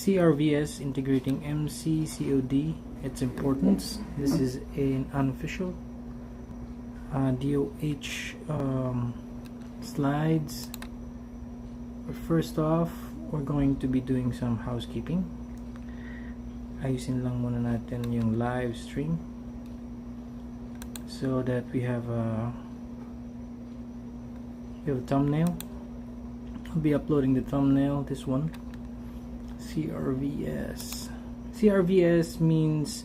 CRVS integrating MCCOD, its importance. This is an unofficial DOH slides. First off, we're going to be doing some housekeeping. Ayusin lang muna natin yung live stream so that we have a thumbnail. I'll be uploading the thumbnail, this one. CRVS. CRVS means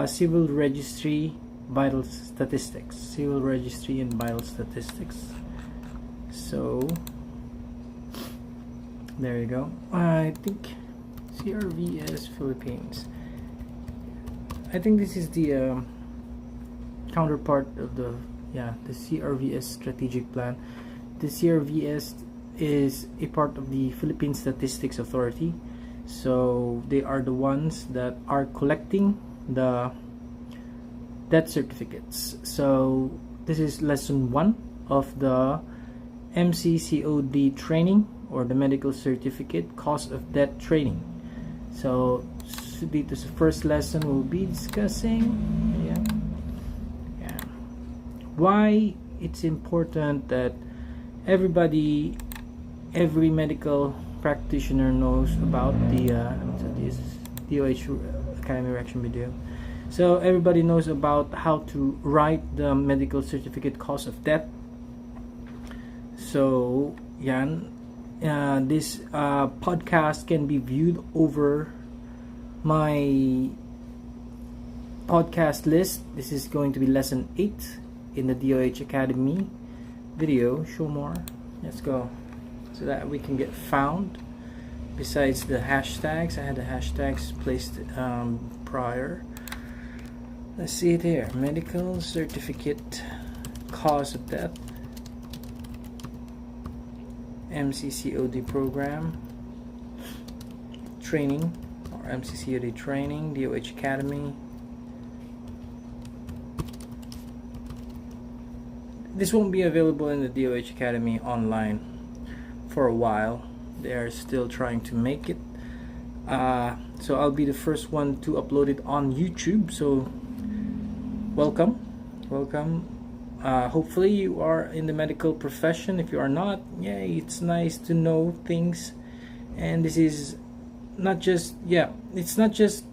Civil Registry Vital Statistics. Civil Registry and Vital Statistics. So there you go. I think CRVS Philippines. I think this is the counterpart of the CRVS strategic plan. The CRVS is a part of the Philippine Statistics Authority, so they are the ones that are collecting the death certificates. So this is lesson 1 of the MCCOD training, or the medical certificate cause of death training. So this first lesson we'll be discussing why it's important that every medical practitioner knows about the this DOH Academy reaction video. So everybody knows about how to write the medical certificate cause of death. So this podcast can be viewed over my podcast list. This is going to be lesson 8 in the DOH Academy video. Show more. Let's go, so that we can get found. Besides the hashtags, I had the hashtags placed prior. Let's see it here. Medical certificate cause of death, MCCOD program training, or MCCOD training, DOH Academy. This won't be available in the DOH Academy online for a while. They are still trying to make it. So I'll be the first one to upload it on YouTube. So welcome. Hopefully you are in the medical profession. If you are not, it's nice to know things. And this is not just it's not just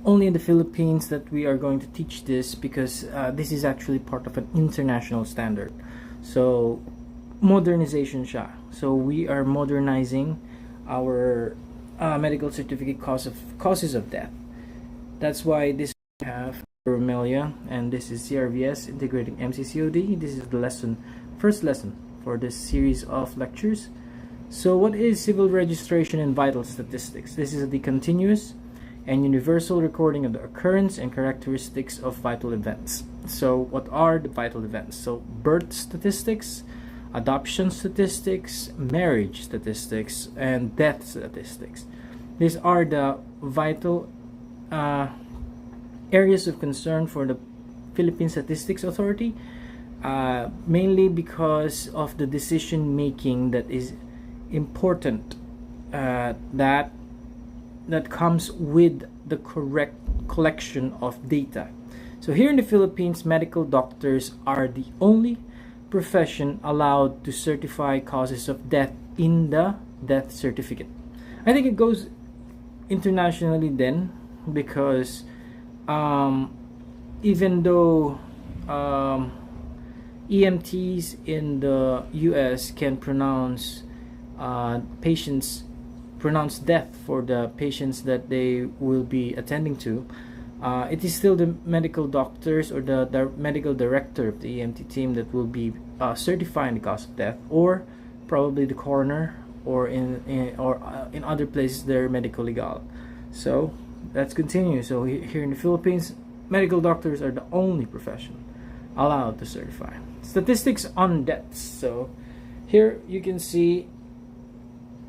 only in the Philippines that we are going to teach this, because this is actually part of an international standard. So modernization siya. So we are modernizing our medical certificate causes of death. That's why this we have Romelia, and this is CRVS integrating MCCOD. This is the first lesson for this series of lectures. So what is civil registration and vital statistics? This is the continuous and universal recording of the occurrence and characteristics of vital events. So what are the vital events? So birth statistics, adoption statistics, marriage statistics, and death statistics. These are the vital areas of concern for the Philippine Statistics Authority, mainly because of the decision making that is important, that comes with the correct collection of data. So here in the Philippines, medical doctors are the only profession allowed to certify causes of death in the death certificate. I think it goes internationally then, because even though EMTs in the US can pronounce death for the patients that they will be attending to, it is still the medical doctors or the medical director of the EMT team that will be certifying the cause of death, or probably the coroner, or in other places they're medical legal. So let's continue. So here in the Philippines, medical doctors are the only profession allowed to certify. Statistics on deaths. So here you can see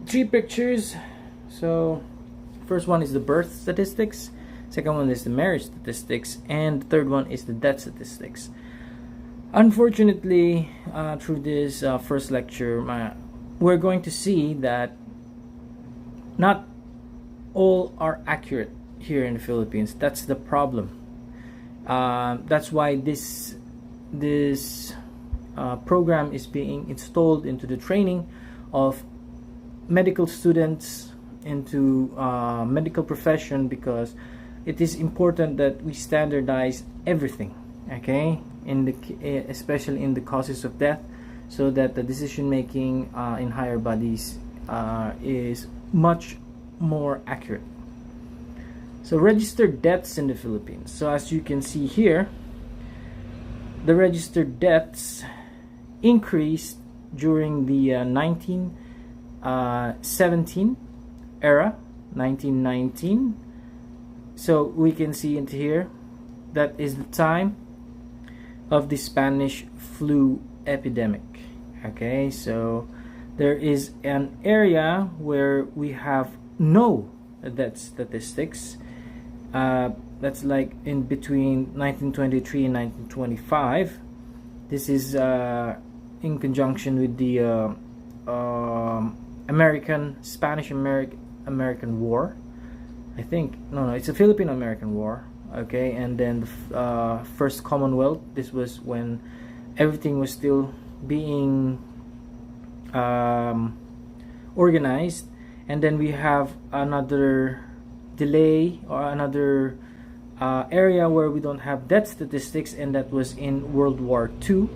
3 pictures. So first one is the birth statistics, second one is the marriage statistics, and the third one is the death statistics. Unfortunately, through this first lecture, we're going to see that not all are accurate here in the Philippines. That's the problem. That's why this program is being installed into the training of medical students into medical profession, because it is important that we standardize everything, okay, especially in the causes of death, so that the decision making in higher bodies is much more accurate. So registered deaths in the Philippines. So as you can see here, the registered deaths increased during the 1917 era, 1919. So we can see into here, that is the time of the Spanish flu epidemic. Okay, so there is an area where we have no death statistics. That's like in between 1923 and 1925. This is in conjunction with the Spanish-American War. I think no, it's a Filipino-American War. Okay, and then the first Commonwealth. This was when everything was still being organized, and then we have another delay or another area where we don't have death statistics, and that was in World War II.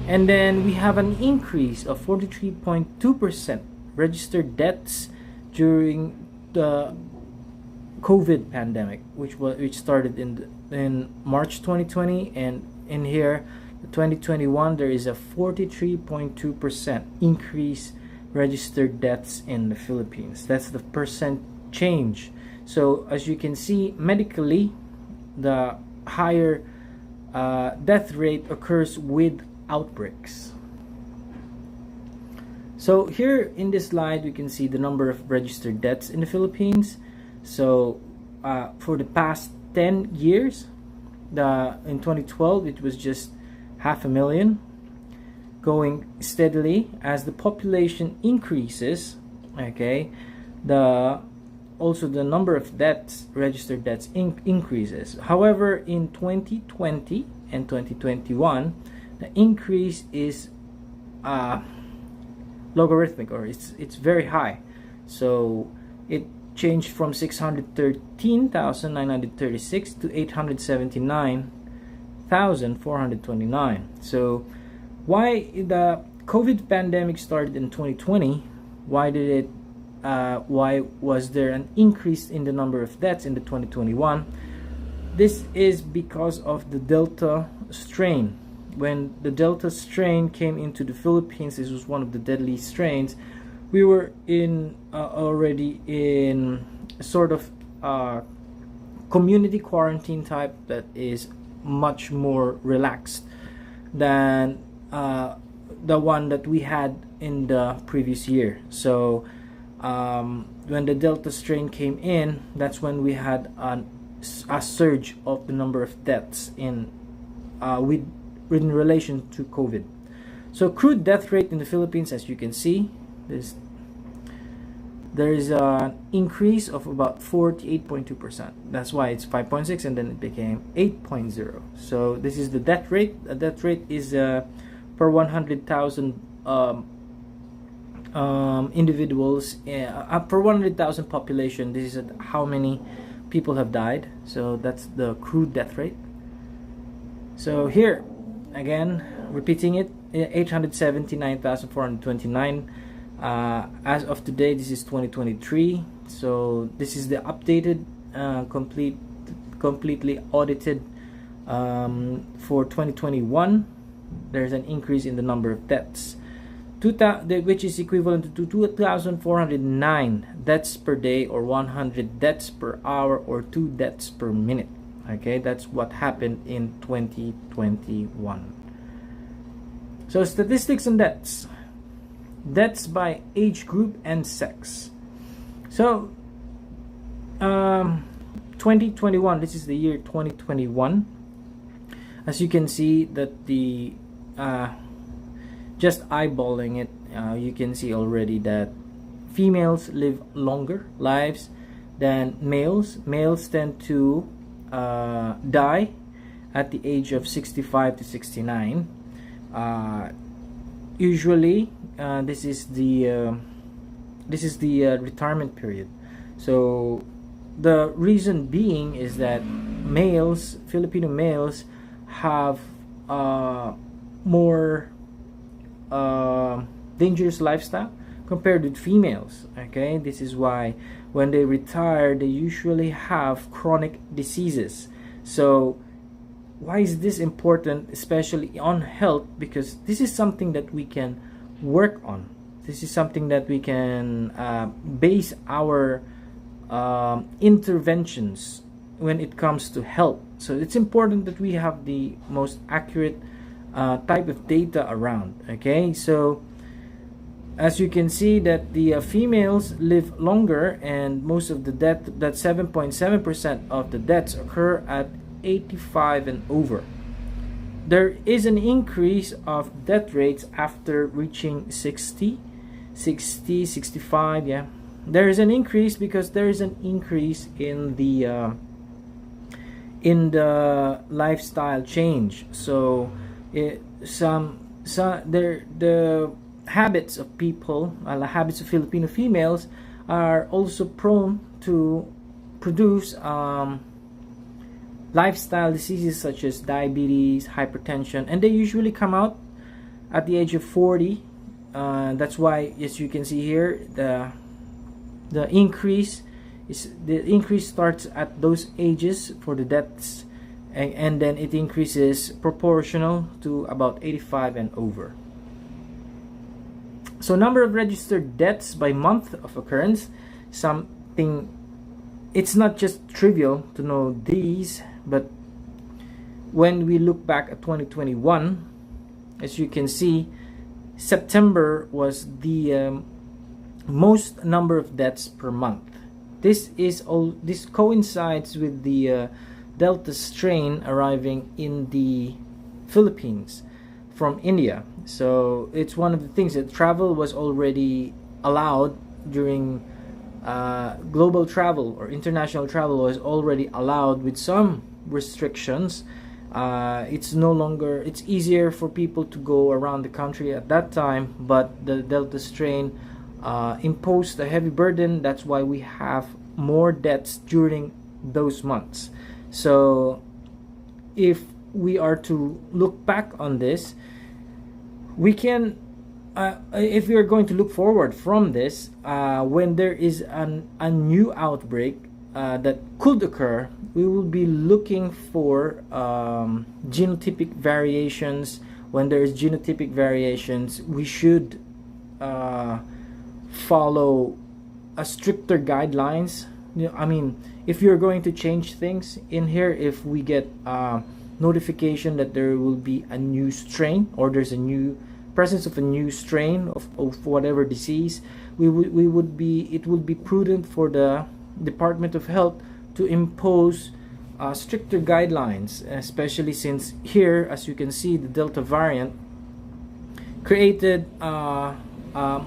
And then we have an increase of 43.2% registered deaths during the COVID pandemic, which started in March 2020, and in here 2021 there is a 43.2% increase registered deaths in the Philippines. That's the percent change. So as you can see, medically, the higher death rate occurs with outbreaks. So here in this slide, we can see the number of registered deaths in the Philippines. So for the past 10 years, in 2012, it was just 500,000, going steadily as the population increases. Okay, also the number of deaths, registered deaths, increases. However, in 2020 and 2021, the increase is logarithmic, or it's very high. So it changed from 613,936 to 879,429. So why the COVID pandemic started in 2020? Why was there an increase in the number of deaths in the 2021? This is because of the Delta strain. When the Delta strain came into the Philippines, this was one of the deadly strains. We were already in sort of community quarantine type that is much more relaxed than the one that we had in the previous year. So when the Delta strain came in, that's when we had a surge of the number of deaths in relation to COVID. So crude death rate in the Philippines, as you can see, there is an increase of about 48.2%. That's why it's 5.6 and then it became 8.0. So this is the death rate. The death rate is per 100,000 individuals, per 100,000 population. This is how many people have died. So that's the crude death rate. So here again, repeating it, 879,429 as of today. This is 2023. So this is the updated completely audited for 2021. There's an increase in the number of deaths, which is equivalent to 2,409 deaths per day, or 100 deaths per hour, or 2 deaths per minute. Okay, that's what happened in 2021. So statistics on deaths. Deaths by age group and sex. So 2021, this is the year 2021. As you can see that the just eyeballing it, you can see already that females live longer lives, than males. Males tend to die at the age of 65 to 69. Usually, this is the retirement period. So the reason being is that males, Filipino males, have more dangerous lifestyle compared with females. Okay, this is why when they retire, they usually have chronic diseases. So why is this important, especially on health? Because this is something that we can work on. This is something that we can base our interventions when it comes to health. So it's important that we have the most accurate type of data around. Okay, so as you can see that the females live longer, and most of the death, that 7.7% of the deaths occur at 85 and over. There is an increase of death rates after reaching 60, 65. Yeah, there is an increase because there is an increase in the lifestyle change. So the habits of people, the habits of Filipino females are also prone to produce lifestyle diseases such as diabetes, hypertension, and they usually come out at the age of 40. That's why, as you can see here, the increase starts at those ages for the deaths, and then it increases proportional to about 85 and over. So number of registered deaths by month of occurrence, something, it's not just trivial to know these, but when we look back at 2021, as you can see, September was the most number of deaths per month. This coincides with the Delta strain arriving in the Philippines from India. So it's one of the things that travel was already allowed during global travel, or international travel was already allowed with some restrictions. It's easier for people to go around the country at that time, but the Delta strain imposed a heavy burden. That's why we have more deaths during those months. So if we are to look back on this, we can, if we are going to look forward from this, when there is a new outbreak that could occur, we will be looking for genotypic variations. When there is genotypic variations, we should follow a stricter guidelines. I mean, if you're going to change things in here, if we get notification that there will be a new strain, or there's a new presence of a new strain of whatever disease, it would be prudent for the Department of Health to impose stricter guidelines, especially since here, as you can see, the Delta variant created a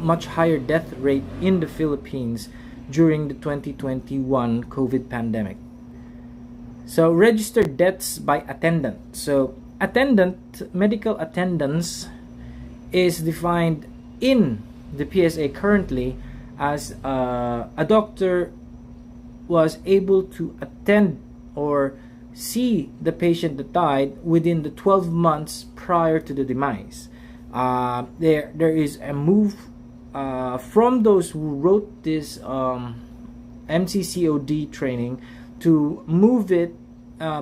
much higher death rate in the Philippines during the 2021 COVID pandemic. So registered deaths by attendant. So medical attendance is defined in the PSA currently as a doctor was able to attend or see the patient that died within the 12 months prior to the demise. There is a move from those who wrote this MCCOD training to move it,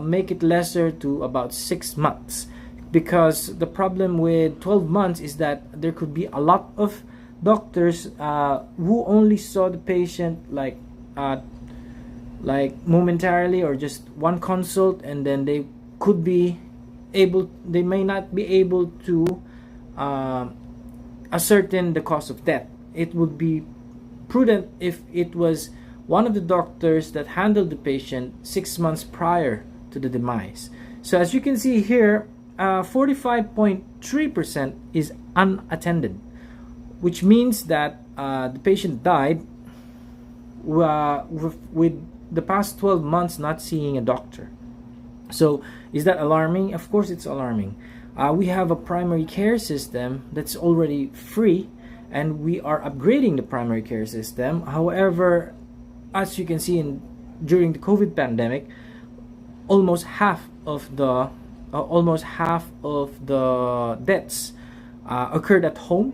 make it lesser to about 6 months, because the problem with 12 months is that there could be a lot of doctors who only saw the patient like momentarily, or just one consult, and then they may not be able to ascertain the cause of death. It would be prudent if it was one of the doctors that handled the patient 6 months prior to the demise. So as you can see here, 45.3% is unattended, which means that the patient died with the past 12 months not seeing a doctor. So is that alarming? Of course it's alarming. We have a primary care system that's already free, and we are upgrading the primary care system. However, as you can see during the COVID pandemic, almost half of the deaths occurred at home.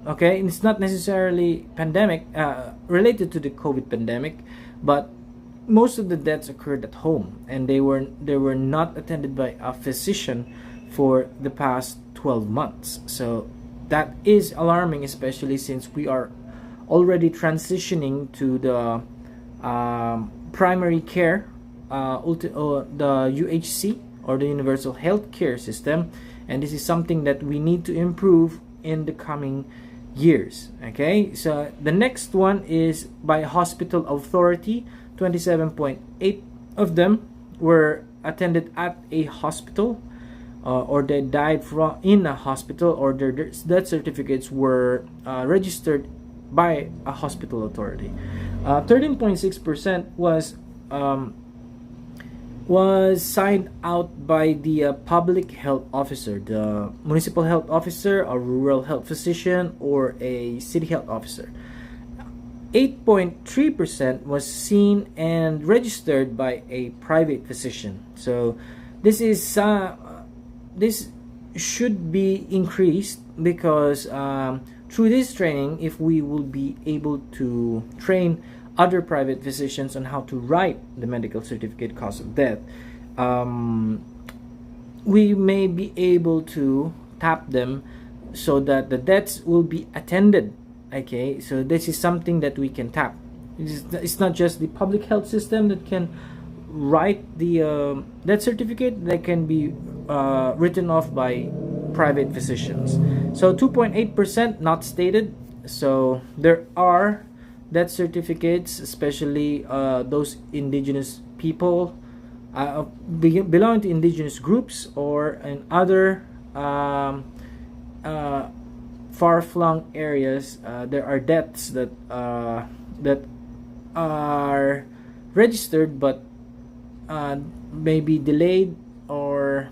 Okay, and it's not necessarily pandemic related to the COVID pandemic, but most of the deaths occurred at home, and they were not attended by a physician for the past 12 months. So that is alarming, especially since we are already transitioning to the primary care, the UHC, or the Universal Health Care System, and this is something that we need to improve in the coming years. Okay, so the next one is by hospital authority. 27.8 of them were attended at a hospital, or they died in a hospital, or their death certificates were registered by a hospital authority. 13.6% was signed out by the public health officer, the municipal health officer, a rural health physician, or a city health officer. 8.3% was seen and registered by a private physician. So this should be increased, because through this training, if we will be able to train other private physicians on how to write the medical certificate cause of death, we may be able to tap them so that the deaths will be attended. Okay, so this is something that we can tap. It's not just the public health system that can write the death certificate. That can be written off by private physicians. So 2.8% not stated. So there are death certificates, especially those indigenous people, belonging to indigenous groups, or in other far-flung areas. There are deaths that are registered but may be delayed or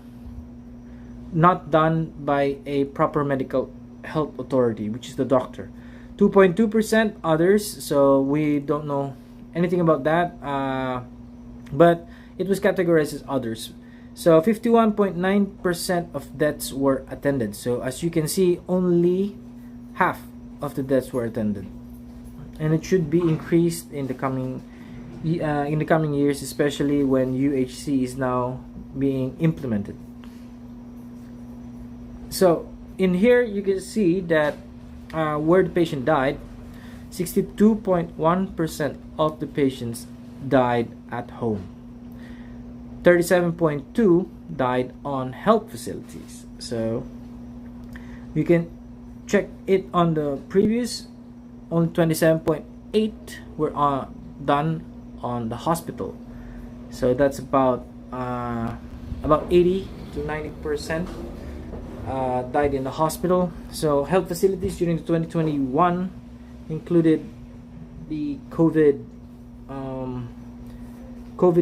not done by a proper medical health authority, which is the doctor. 2.2% others, so we don't know anything about that, but it was categorized as others. So 51.9% of deaths were attended. So as you can see, only half of the deaths were attended, and it should be increased in the coming years, especially when UHC is now being implemented. So in here you can see that where the patient died, 62.1% of the patients died at home. 37.2 died on health facilities. So you can check it on the previous. Only 27.8 were done on the hospital. So that's about 80 to 90% died in the hospital. So health facilities during 2021 included the COVID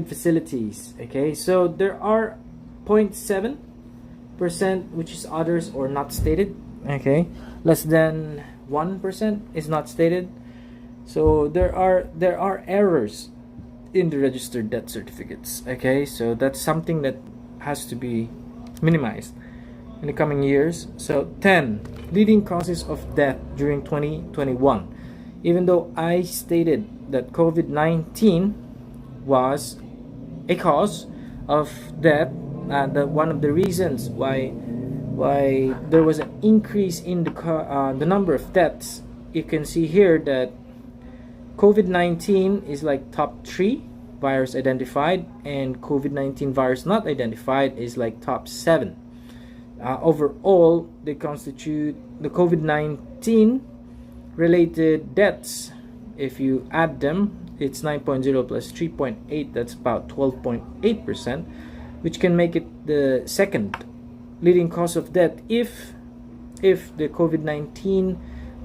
facilities. Okay, so there are 0.7% which is others or not stated. Okay, less than 1% is not stated. So there are errors in the registered death certificates. Okay, so that's something that has to be minimized in the coming years. So 10 leading causes of death during 2021. Even though I stated that COVID-19 was a cause of death, that one of the reasons why there was an increase in the number of deaths, you can see here that COVID-19 is like top 3 virus identified, and COVID-19 virus not identified is like top 7. Overall, they constitute the COVID-19 related deaths. If you add them, it's 9.0 plus 3.8, that's about 12.8%, which can make it the second leading cause of death if the COVID-19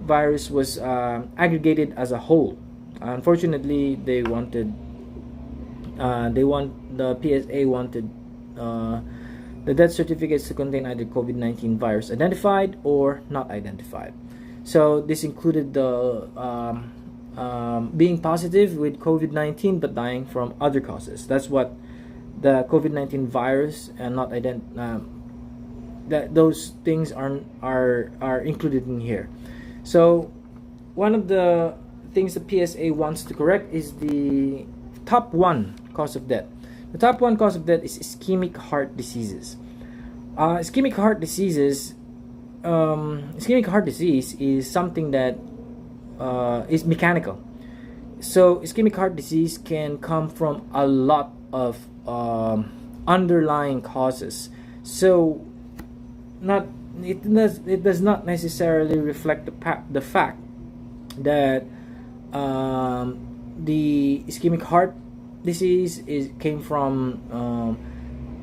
virus was aggregated as a whole. Unfortunately, the PSA wanted the death certificates to contain either COVID-19 virus identified or not identified. So this included the being positive with COVID-19 but dying from other causes. That's what the COVID-19 virus and not that those things are included in here. So one of the things the PSA wants to correct is the top one cause of death. The top one cause of death is ischemic heart diseases. Ischemic heart disease is something that is mechanical. So ischemic heart disease can come from a lot of underlying causes. So it does not necessarily reflect the fact that the ischemic heart disease came from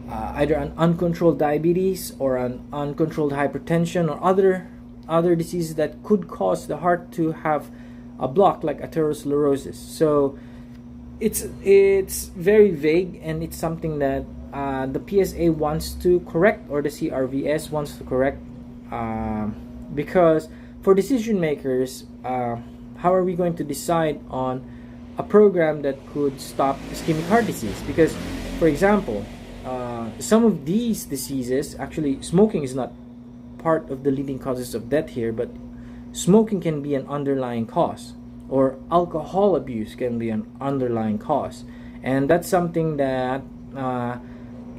either an uncontrolled diabetes or an uncontrolled hypertension or other diseases that could cause the heart to have a block, like atherosclerosis. So it's very vague, and it's something that the PSA wants to correct, or the CRVS wants to correct, because for decision makers, how are we going to decide on a program that could stop ischemic heart disease? Because, for example, some of these diseases, actually smoking is not part of the leading causes of death here, but smoking can be an underlying cause, or alcohol abuse can be an underlying cause, and that's something that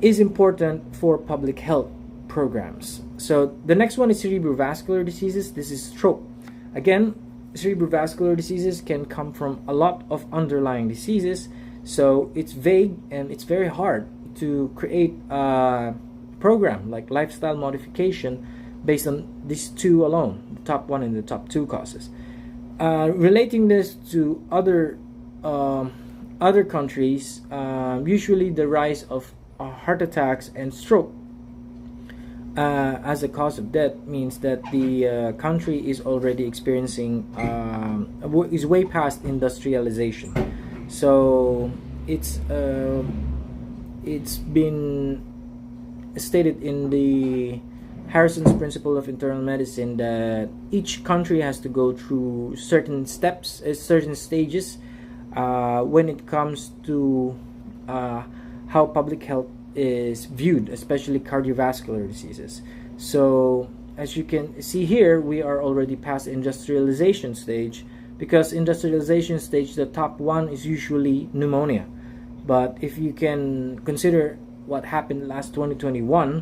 is important for public health programs. So the next one is cerebrovascular diseases. This is stroke. Again, cerebrovascular diseases can come from a lot of underlying diseases, so it's vague and it's very hard to create a program like lifestyle modification based on these two alone, the top one and the top two causes. Relating this to other countries, usually the rise of heart attacks and stroke as a cause of death means that the country is already experiencing is way past industrialization. So it's been stated in the Harrison's principle of internal medicine that each country has to go through certain steps, certain stages when it comes to how public health is viewed, especially cardiovascular diseases. So as you can see here, we are already past industrialization stage, because industrialization stage, the top one is usually pneumonia. But if you can consider what happened last 2021,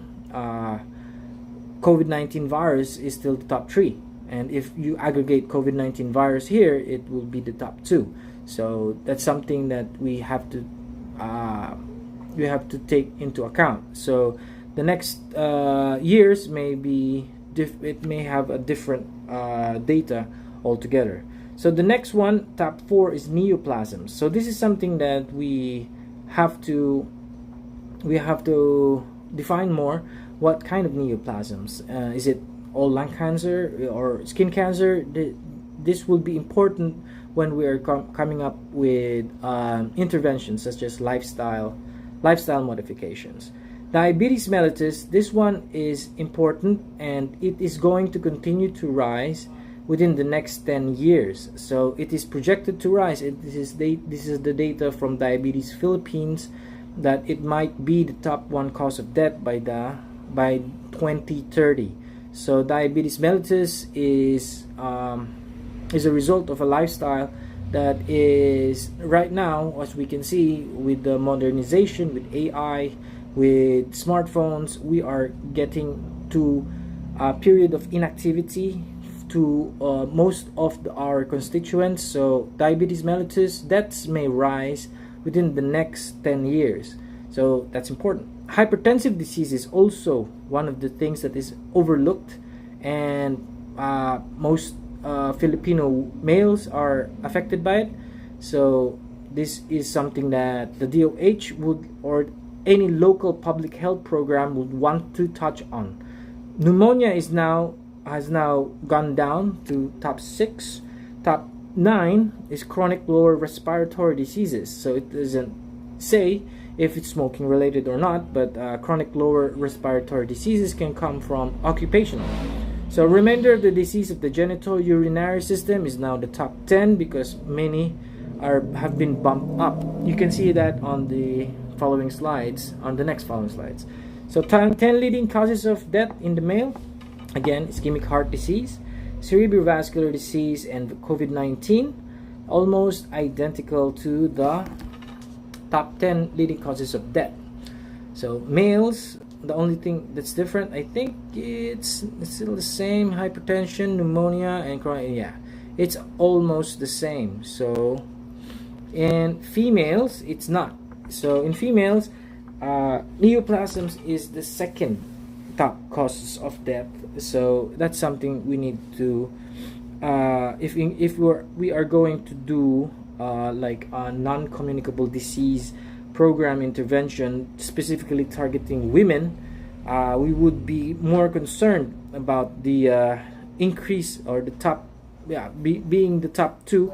COVID-19 virus is still the top three, and if you aggregate COVID-19 virus here, it will be the top two. So that's something that we have to take into account. So the next years may be it may have a different data altogether. So the next one, top 4, is neoplasms. So this is something that we have to define more. What kind of neoplasms? Is it all lung cancer or skin cancer? This will be important when we are coming up with interventions such as lifestyle modifications. Diabetes mellitus, this one is important, and it is going to continue to rise within the next 10 years. So it is projected to rise. This is the data from Diabetes Philippines, that it might be the top one cause of death by 2030. So diabetes mellitus is a result of a lifestyle that is right now, as we can see, with the modernization, with AI, with smartphones, we are getting to a period of inactivity to most of our constituents. So diabetes mellitus deaths may rise within the next 10 years. So that's important. Hypertensive disease is also one of the things that is overlooked, and most Filipino males are affected by it. So this is something that the DOH would, or any local public health program, would want to touch on. Pneumonia has now gone down to top 6. Top 9 is chronic lower respiratory diseases. So it doesn't say if it's smoking related or not, but chronic lower respiratory diseases can come from occupational. So remainder of the disease of the genitourinary system is now the top 10 because many have been bumped up. You can see that on the following slides, on the next following slides. So 10 leading causes of death in the male. Again, ischemic heart disease, cerebrovascular disease, and COVID-19, almost identical to the top 10 leading causes of death. So males, the only thing that's different, I think it's still the same: hypertension, pneumonia, and chronic. Yeah, it's almost the same. So in females, it's not. So in females, neoplasms is the second top causes of death. So that's something we need to, if we are going to do like a non-communicable disease program intervention specifically targeting women, we would be more concerned about the increase or the top, being the top 2.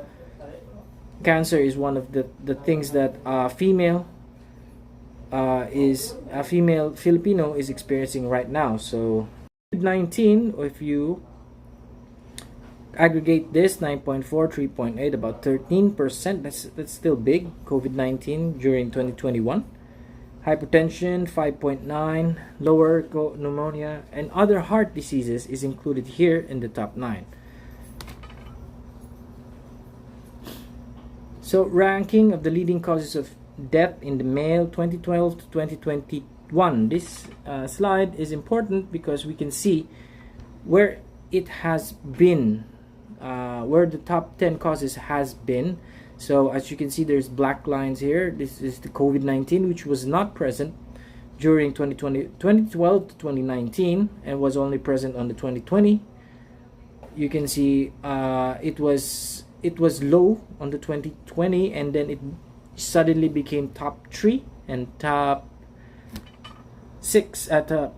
Cancer is one of the things that female Filipino is experiencing right now. So COVID-19, if you aggregate this, 9.4, 3.8, about 13%, that's still big. COVID-19 during 2021. Hypertension, 5.9, lower pneumonia, and other heart diseases is included here in the top 9. So ranking of the leading causes of death in the male 2012 to 2021. This slide is important because we can see where it has been, where the top 10 causes has been. So as you can see, there's black lines here. This is the COVID-19, which was not present during 2012 to 2019 and was only present on the 2020. You can see it was low on the 2020, and then it suddenly became top 3 and top 6 at top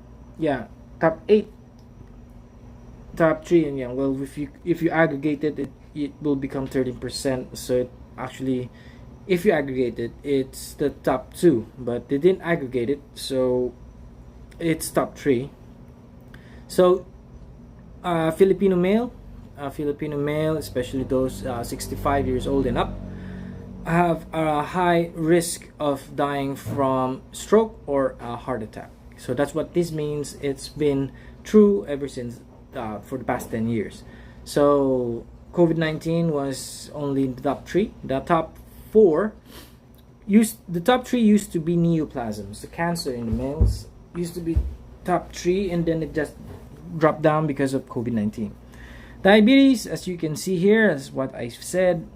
8, top 3, and well, if you aggregate it will become 13%. So it actually, if you aggregate it, it's the top 2, but they didn't aggregate it, so it's top 3. So Filipino male, especially those 65 years old and up, have a high risk of dying from stroke or a heart attack. So that's what this means. It's been true ever since for the past 10 years. So COVID-19 was only in the top 3. The top 4 the top 3 used to be neoplasms. The cancer in the males used to be top 3, and then it just dropped down because of COVID-19. Diabetes, as you can see here, as what I said,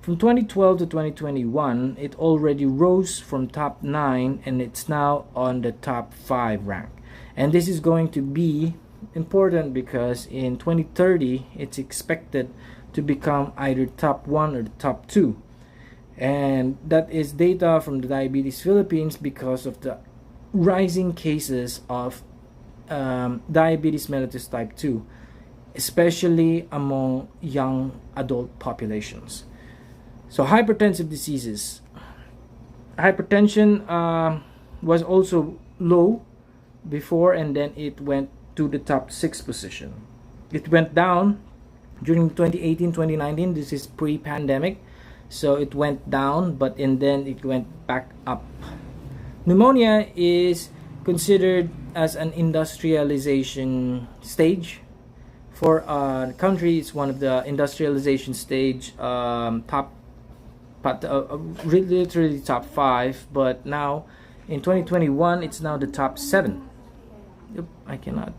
from 2012 to 2021, it already rose from top 9, and it's now on the top 5 rank. And this is going to be important because in 2030, it's expected to become either top 1 or the top 2. And that is data from the Diabetes Philippines because of the rising cases of diabetes mellitus type 2, especially among young adult populations. So hypertensive diseases. Hypertension was also low before, and then it went to the top 6 position. It went down during 2018-2019. This is pre-pandemic. So it went down, and then it went back up. Pneumonia is considered as an industrialization stage. For a country, it's one of the industrialization stage top, but literally top 5. But now, in 2021, it's now the top 7. Yep, I cannot.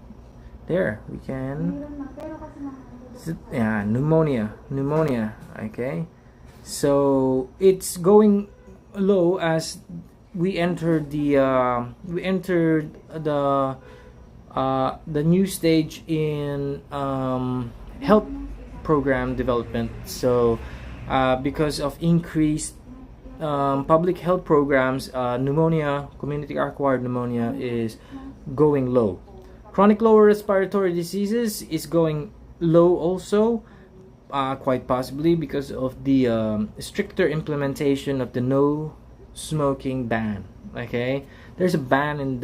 There, we can. Yeah, pneumonia. Okay, so it's going low as we entered the new stage in health program development. So because of increased public health programs, pneumonia, community acquired pneumonia, is going low. Chronic lower respiratory diseases is going low also, quite possibly because of the stricter implementation of the no smoking ban. Okay, there's a ban in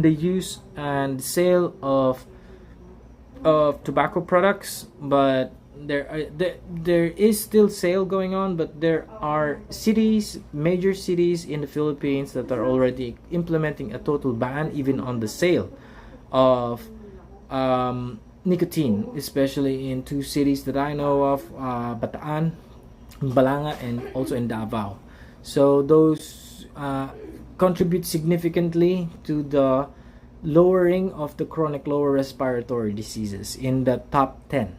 the use and sale of tobacco products, but there is still sale going on, but there are major cities in the Philippines that are already implementing a total ban even on the sale of nicotine, especially in two cities that I know of, Bataan, Balanga, and also in Davao. So those contribute significantly to the lowering of the chronic lower respiratory diseases in the top 10.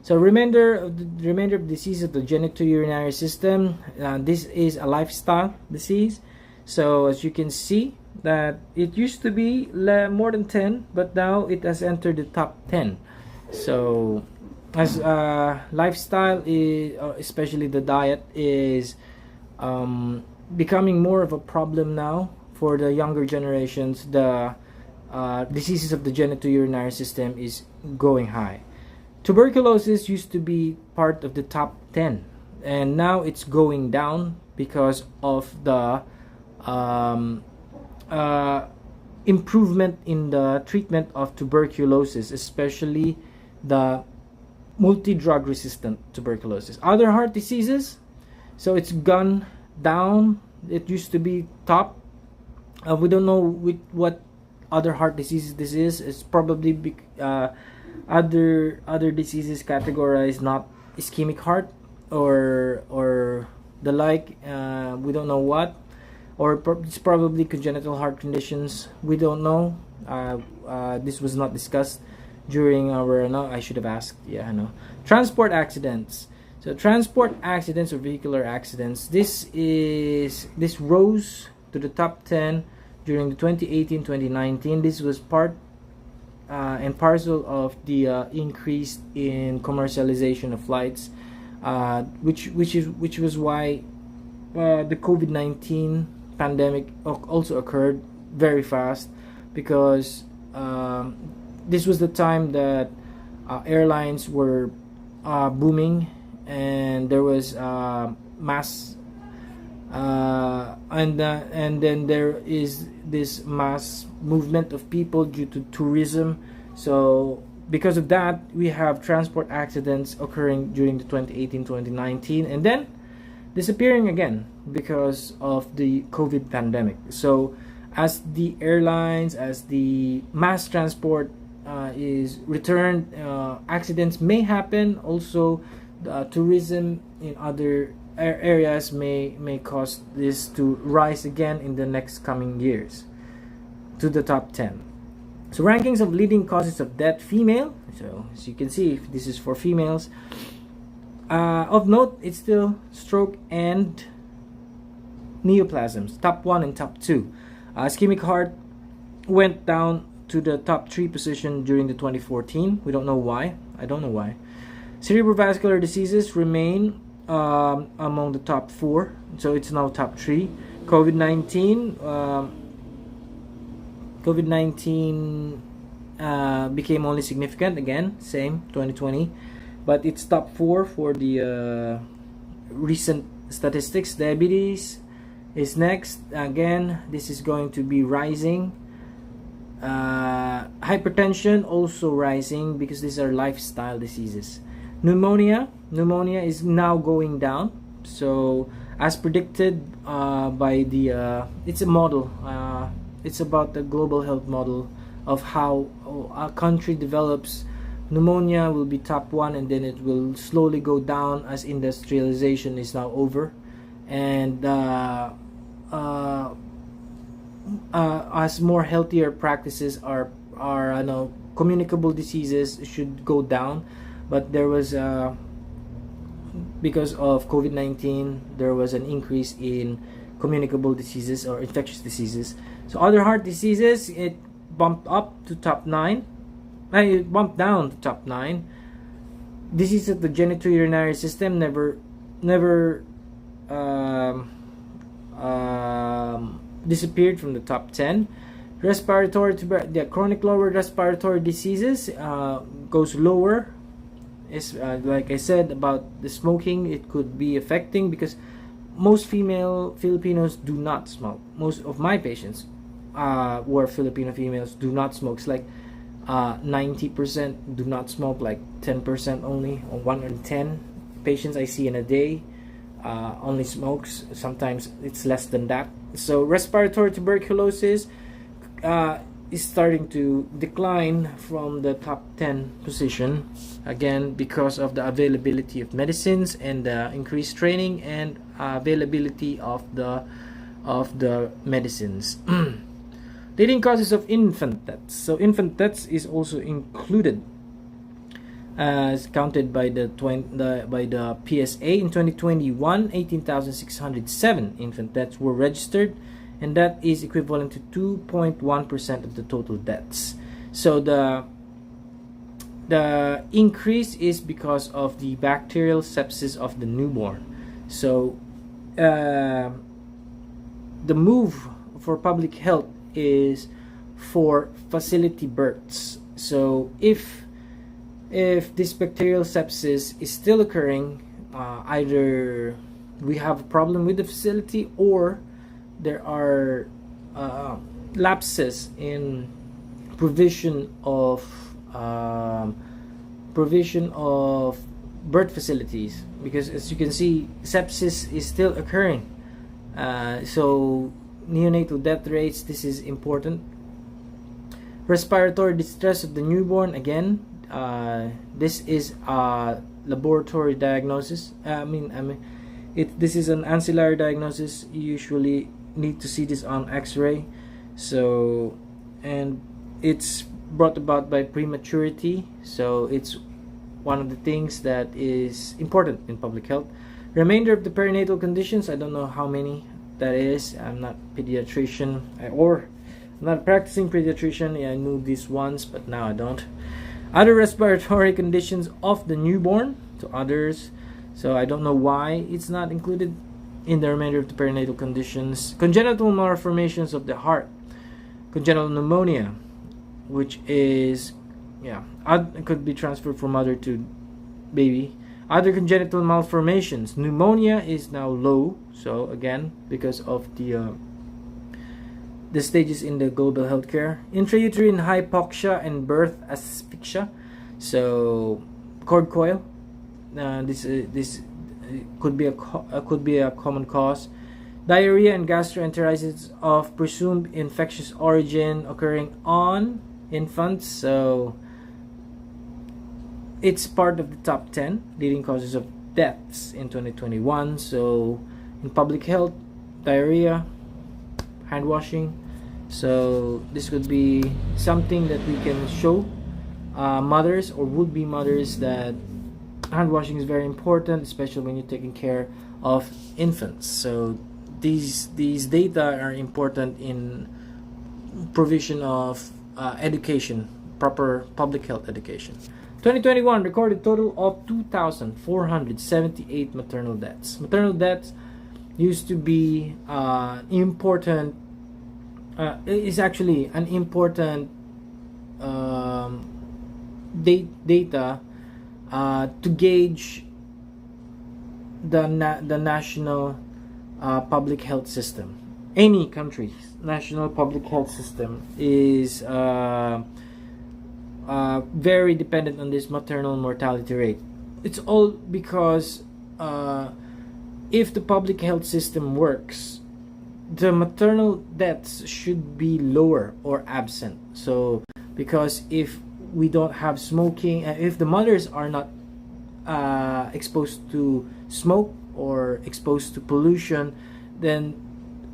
So remainder of disease of the genitourinary system, this is a lifestyle disease. So as you can see that it used to be more than 10, but now it has entered the top 10. So as lifestyle is, especially the diet, is becoming more of a problem now for the younger generations. The diseases of the genitourinary system is going high. Tuberculosis used to be part of the top 10, and now it's going down because of the improvement in the treatment of tuberculosis, especially the multi-drug resistant tuberculosis. Other heart diseases, so it's gone down. It used to be top. We don't know what other heart diseases this is. It's probably other diseases categorized not ischemic heart or the like. We don't know what, or it's probably congenital heart conditions. We don't know. This was not discussed during our, no, I should have asked. Yeah, I know. Transport accidents. So transport accidents or vehicular accidents, this rose to the top 10 during the 2018-2019. This was part and parcel of the increase in commercialization of flights, which was why the COVID-19 pandemic also occurred very fast, because this was the time that airlines were booming, and there was mass and then there is this mass movement of people due to tourism. So because of that, we have transport accidents occurring during the 2018-2019 and then disappearing again because of the COVID pandemic. So as the airlines, as the mass transport is returned, accidents may happen. Also, tourism in other areas may cause this to rise again in the next coming years to the top 10. So rankings of leading causes of death, female. So as you can see, if this is for females, of note, it's still stroke and neoplasms, top 1 and top 2. Ischemic heart went down to the top 3 position during the 2014. We don't know why. I don't know why. Cerebrovascular diseases remain among the top 4, so it's now top 3. COVID-19 became only significant again, same 2020, but it's top 4 for the recent statistics. Diabetes is next. Again, this is going to be rising. Hypertension also rising because these are lifestyle diseases. Pneumonia is now going down. So as predicted by the it's a model, it's about the global health model of how a country develops. Pneumonia will be top 1 and then it will slowly go down as industrialization is now over, and as more healthier practices are communicable diseases should go down. But there was because of COVID-19, there was an increase in communicable diseases or infectious diseases. So other heart diseases, it bumped up to top 9. It bumped down to top 9. Disease of the genitourinary system never disappeared from the top 10. The chronic lower respiratory diseases goes lower is like I said about the smoking, it could be affecting because most female Filipinos do not smoke. Most of my patients who are Filipino females do not smoke. It's like 90% do not smoke, like 10% only, or 1 in 10 patients I see in a day only smokes. Sometimes it's less than that. So respiratory tuberculosis is starting to decline from the top 10 position, again because of the availability of medicines and increased training and availability of the medicines. Leading causes of infant deaths. So infant deaths is also included as counted by the PSA. In 2021, 18,607 infant deaths were registered, and that is equivalent to 2.1% of the total deaths. So the increase is because of the bacterial sepsis of the newborn. So the move for public health is for facility births. So if this bacterial sepsis is still occurring, either we have a problem with the facility or there are lapses in provision of birth facilities, because as you can see, sepsis is still occurring. So neonatal death rates, this is important. Respiratory distress of the newborn, again, this is a laboratory diagnosis. This is an ancillary diagnosis. You usually need to see this on X-ray. So, and it's brought about by prematurity. So it's one of the things that is important in public health. Remainder of the perinatal conditions, I don't know how many that is. I'm not pediatrician, or I'm not a practicing pediatrician. Yeah, I knew this once, but now I don't. Other respiratory conditions of the newborn, to others. So I don't know why it's not included in the remainder of the perinatal conditions. Congenital malformations of the heart, congenital pneumonia, which is, it could be transferred from mother to baby. Other congenital malformations, pneumonia is now low. So again, because of the stages in the global healthcare. Intrauterine hypoxia and birth asphyxia. So cord coil. This could be a common cause. Diarrhea and gastroenteritis of presumed infectious origin occurring on infants. So it's part of the top 10 leading causes of deaths in 2021. So in public health, diarrhea, hand washing. So this could be something that we can show mothers or would-be mothers that hand washing is very important, especially when you're taking care of infants. So these data are important in provision of education, proper public health education. 2021 recorded total of 2,478 maternal deaths. Maternal deaths used to be important. Is actually an important data to gauge the national public health system. Any country's national public health system is very dependent on this maternal mortality rate. It's all because if the public health system works, the maternal deaths should be lower or absent. So because if we don't have smoking, if the mothers are not exposed to smoke or exposed to pollution, then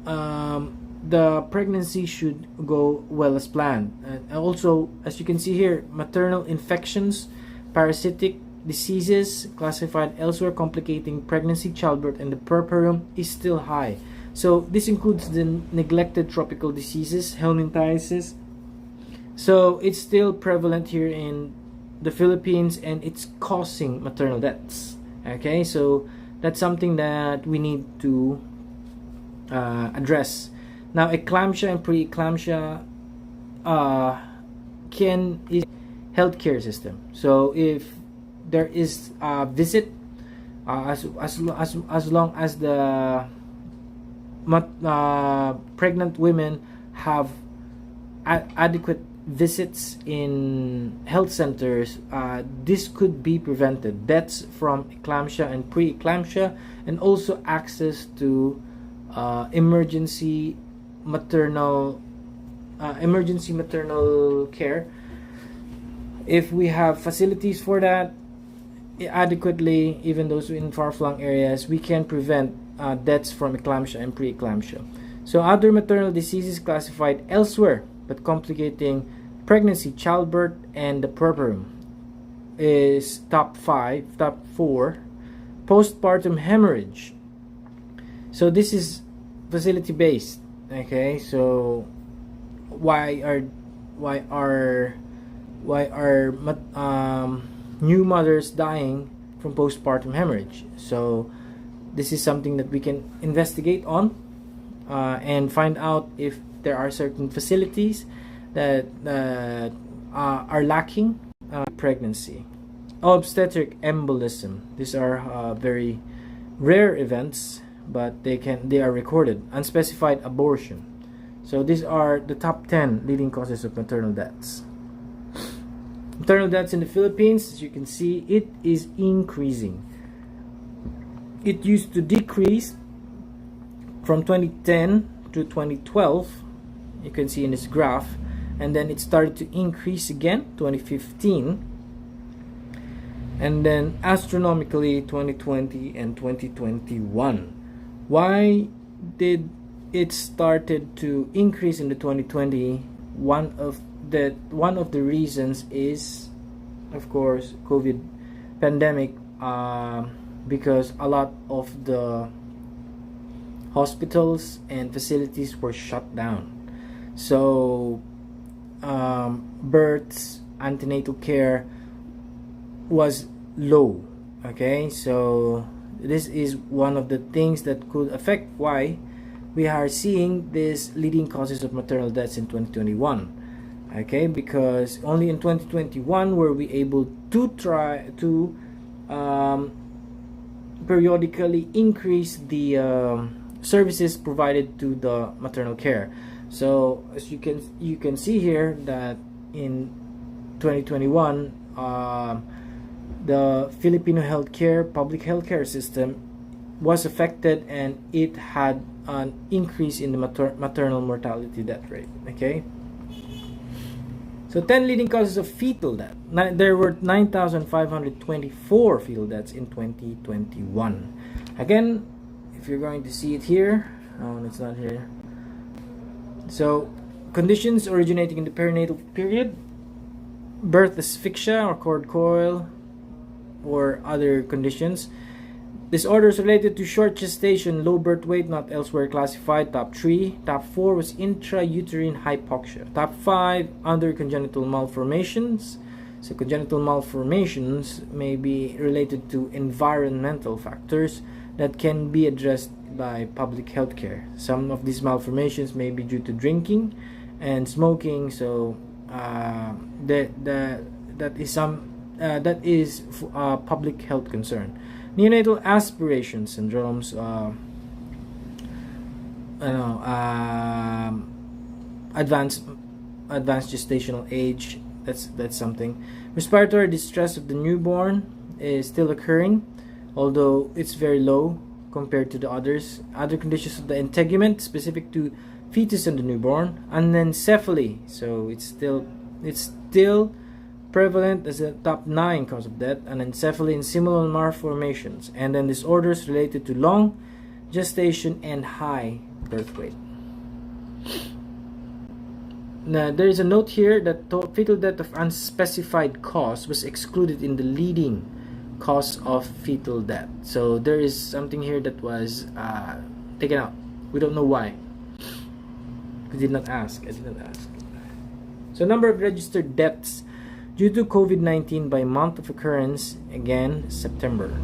the pregnancy should go well as planned. And also, as you can see here, maternal infections, parasitic diseases classified elsewhere complicating pregnancy, childbirth, and the puerperium is still high. So this includes the neglected tropical diseases, helminthiasis. So it's still prevalent here in the Philippines, and it's causing maternal deaths. Okay, so that's something that we need to address. Now, eclampsia and preeclampsia is healthcare system. So if there is a visit, as long as the pregnant women have adequate visits in health centers, this could be prevented. Deaths from eclampsia and pre-eclampsia, and also access to emergency maternal care. If we have facilities for that adequately, even those in far-flung areas, we can prevent deaths from eclampsia and pre-eclampsia. So other maternal diseases classified elsewhere but complicating pregnancy, childbirth, and the puerperum is top 4. Postpartum hemorrhage. So this is facility based. Okay, so why are new mothers dying from postpartum hemorrhage? So this is something that we can investigate on, and find out if there are certain facilities that are lacking pregnancy. Obstetric embolism. These are very rare events, but they are recorded. Unspecified abortion. So these are the top 10 leading causes of maternal deaths. Maternal deaths in the Philippines, as you can see, it is increasing. It used to decrease from 2010 to 2012. You can see in this graph, and then it started to increase again 2015, and then astronomically 2020 and 2021. Why did it started to increase in the 2020? One of the reasons is, of course, COVID pandemic, because a lot of the hospitals and facilities were shut down. So births, antenatal care was low. Okay, so this is one of the things that could affect why we are seeing these leading causes of maternal deaths in 2021. Okay, because only in 2021 were we able to try to periodically increase the services provided to the maternal care. So as you can see here that in 2021, the Filipino public healthcare system was affected, and it had an increase in the maternal mortality death rate. Okay, so 10 leading causes of fetal death. There were 9,524 fetal deaths in 2021. Again, if you're going to see it here, it's not here. So conditions originating in the perinatal period: birth asphyxia or cord coil, or other conditions. Disorders related to short gestation, low birth weight, not elsewhere classified, top 3. Top 4 was intrauterine hypoxia. Top 5, other congenital malformations. So congenital malformations may be related to environmental factors that can be addressed by public health care. Some of these malformations may be due to drinking and smoking, so that is a public health concern. Neonatal aspiration syndromes, advanced gestational age, that's something. Respiratory distress of the newborn is still occurring, although it's very low compared to the others. Other conditions of the integument specific to fetus and the newborn. Anencephaly, so it's still prevalent as a top 9 cause of death. Anencephaly and similar malformations, and then disorders related to long gestation and high birth weight. Now there is a note here that fetal death of unspecified cause was excluded in the leading cause of fetal death. So there is something here that was taken out. We don't know why. We did not ask. I did not ask. So number of registered deaths due to COVID-19 by month of occurrence, again, September,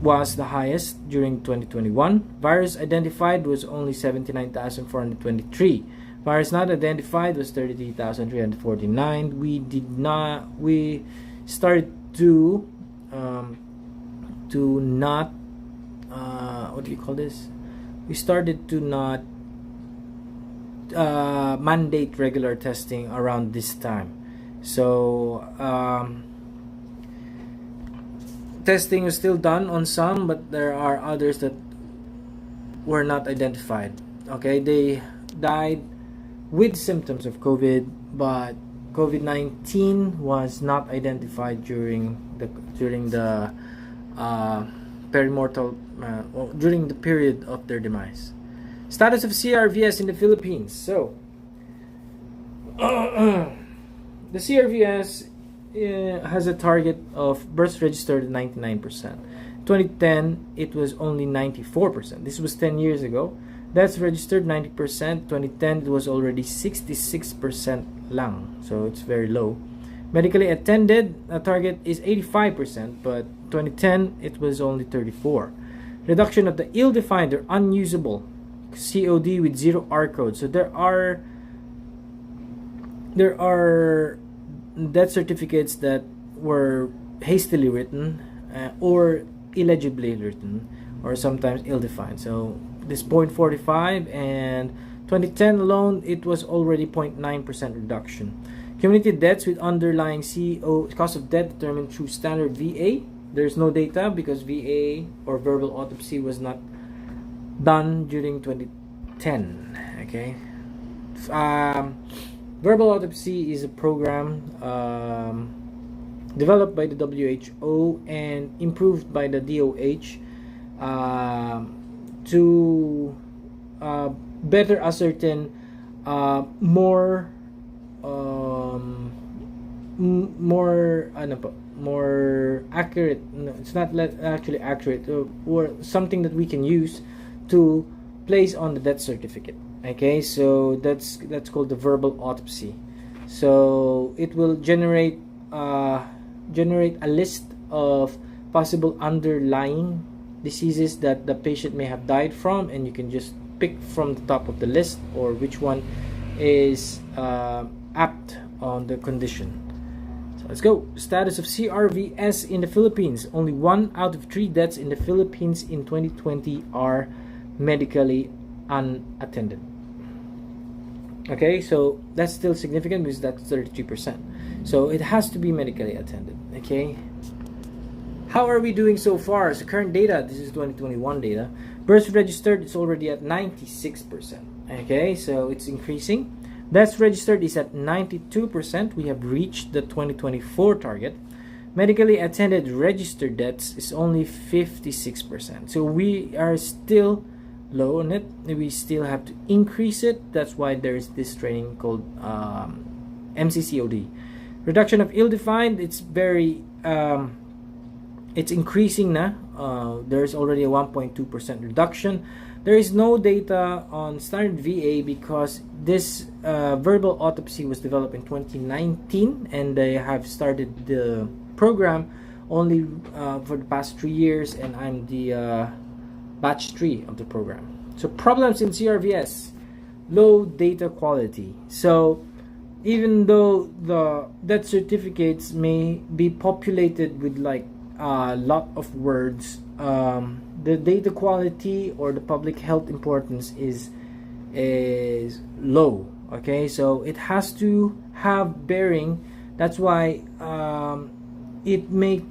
was the highest during 2021. Virus identified was only 79,423. Virus not identified was 33,349. We started to not what do you call this? We started to not mandate regular testing around this time. So testing was still done on some, but there are others that were not identified. Okay, they died with symptoms of COVID, but COVID-19 was not identified during the perimortal during the period of their demise. Status of CRVS in the Philippines. So the CRVS has a target of births registered at 99%. 2010 it was only 94%. This was 10 years ago. Deaths registered 90%. 2010 it was already 66% lang, so it's very low. Medically attended, a target is 85%, but 2010 it was only 34%. Reduction of the ill-defined or unusable COD with 0 R code. So there are death certificates that were hastily written or illegibly written, or sometimes ill-defined. So this 0.45, and 2010 alone it was already 0.9% reduction. Community deaths with underlying cause of death determined through standard VA. There's no data because VA or verbal autopsy was not done during 2010. Okay, verbal autopsy is a program developed by the WHO and improved by the DOH to better ascertain more accurate. No, it's not actually accurate, or something that we can use to place on the death certificate. Okay, so that's called the verbal autopsy. So it will generate a list of possible underlying diseases that the patient may have died from, and you can just pick from the top of the list or which one is apt on the condition. So let's go. Status of CRVS in the Philippines. Only 1 out of 3 deaths in the Philippines in 2020 are medically unattended. Okay, so that's still significant because that's 33%. So it has to be medically attended. Okay, how are we doing so far? So current data, this is 2021 data. Births registered, it's already at 96%. Okay, so it's increasing. Deaths registered is at 92%. We have reached the 2024 target. Medically attended registered deaths is only 56%. So we are still low on it. We still have to increase it. That's why there is this training called MCCOD. Reduction of ill-defined, it's very it's increasing na. There's already a 1.2% reduction. There is no data on standard VA because this verbal autopsy was developed in 2019, and they have started the program only for the past 3 years, and I'm the batch 3 of the program. So problems in CRVS: low data quality. So even though the death certificates may be populated with like a lot of words, the data quality or the public health importance is low. Okay, so it has to have bearing. That's why it may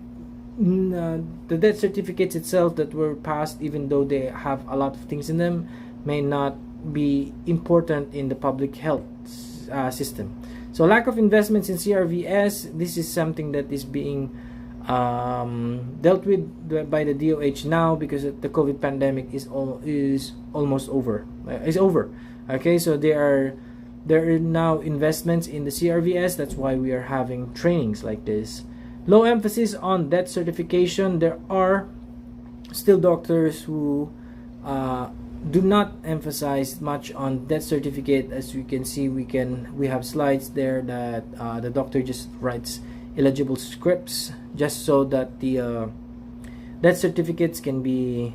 the death certificates itself that were passed, even though they have a lot of things in them, may not be important in the public health system. So lack of investments in CRVS, this is something that is being dealt with by the DOH now because the COVID pandemic is almost over. Okay, so there are now investments in the CRVS. That's why we are having trainings like this. Low emphasis on death certification. There are still doctors who do not emphasize much on death certificate. As we can see, we have slides there that the doctor just writes illegible scripts just so that the death certificates can be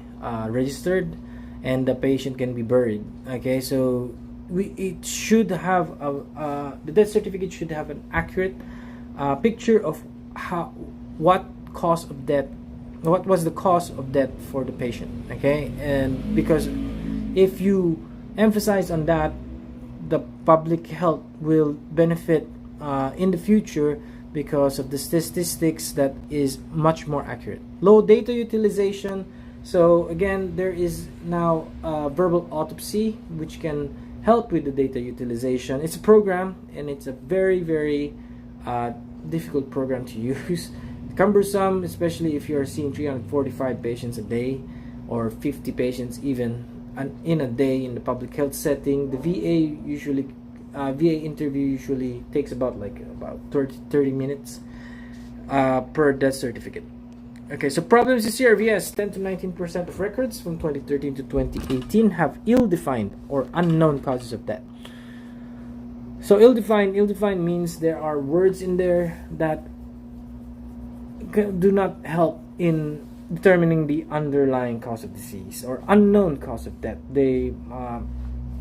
registered and the patient can be buried. Okay, so it should have the death certificate should have an accurate picture of what cause of death, what was the cause of death for the patient. Okay, and because if you emphasize on that, the public health will benefit in the future, because of the statistics that is much more accurate. Low data utilization. So again, there is now verbal autopsy, which can help with the data utilization. It's a program, and it's a very difficult program to use. Cumbersome, especially if you're seeing 345 patients a day or 50 patients even in a day in the public health setting. The VA interview usually takes about 30 minutes per death certificate. Okay, so problems in CRVS. 10 to 19% of records from 2013 to 2018 have ill-defined or unknown causes of death. So ill-defined means there are words in there that do not help in determining the underlying cause of disease or unknown cause of death. They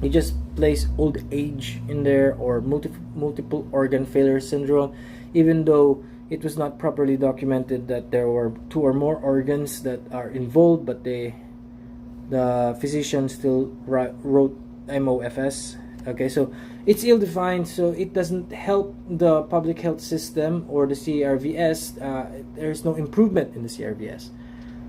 just place old age in there, or multiple organ failure syndrome, even though it was not properly documented that there were 2 or more organs that are involved, but the physician still wrote MOFS. Okay, so it's ill-defined, so it doesn't help the public health system or the CRVS. There's no improvement in the CRVS.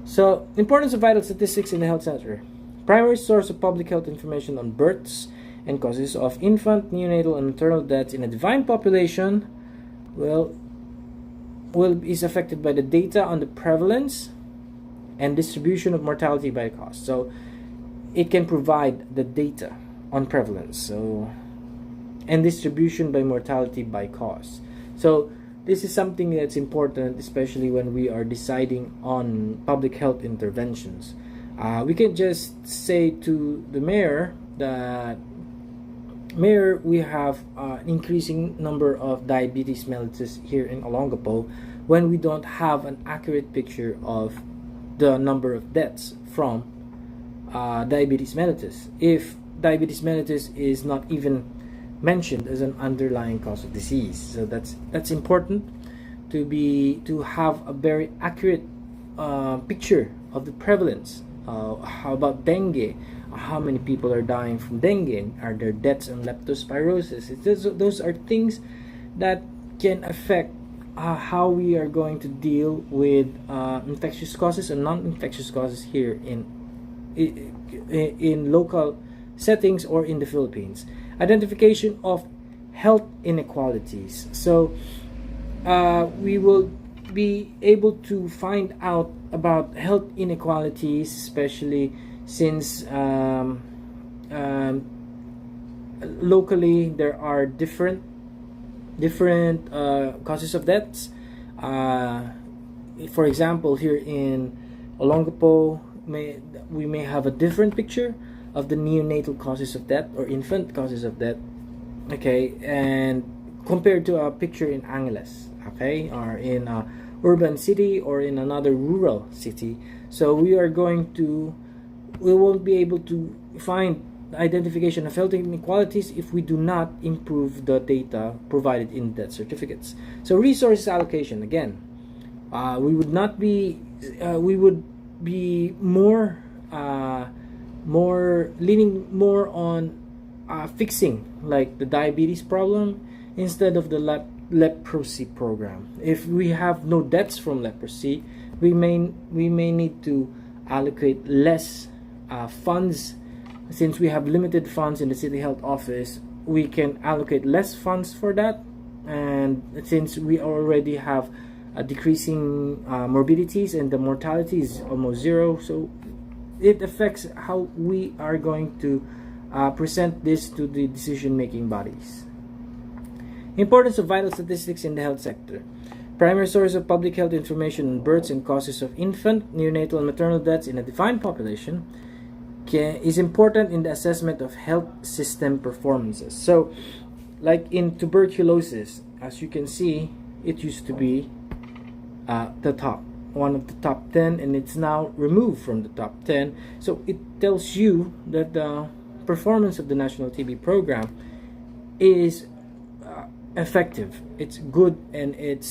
So, importance of vital statistics in the health center. Primary source of public health information on births and causes of infant, neonatal, and maternal deaths in a defined population is affected by the data on the prevalence and distribution of mortality by cause. So, it can provide the data on prevalence, and distribution by mortality by cause. So this is something that's important, especially when we are deciding on public health interventions. We can just say to the mayor that, Mayor, we have an increasing number of diabetes mellitus here in Olongapo, when we don't have an accurate picture of the number of deaths from diabetes mellitus. If diabetes mellitus is not even mentioned as an underlying cause of disease, so that's important to have a very accurate picture of the prevalence. How about dengue? How many people are dying from dengue? Are there deaths on leptospirosis? Those are things that can affect how we are going to deal with infectious causes and non-infectious causes here in local settings or in the Philippines. Identification of health inequalities. So we will be able to find out about health inequalities, especially since locally there are different causes of deaths. For example, here in Olongapo, we may have a different picture of the neonatal causes of death or infant causes of death, okay, and compared to a picture in Angeles, okay, or in a urban city or in another rural city. So we won't be able to find identification of health inequalities if we do not improve the data provided in death certificates. So resources allocation, again, we would be leaning more on fixing like the diabetes problem instead of the leprosy program. If we have no deaths from leprosy, we may need to allocate less funds. Since we have limited funds in the city health office, we can allocate less funds for that, and since we already have decreasing morbidities and the mortality is almost zero, so it affects how we are going to present this to the decision-making bodies. Importance of vital statistics in the health sector. Primary source of public health information on births and causes of infant, neonatal, and maternal deaths in a defined population is important in the assessment of health system performances. So, like in tuberculosis, as you can see, it used to be one of the top 10, and it's now removed from the top 10. So it tells you that the performance of the national TB program is effective, it's good, and it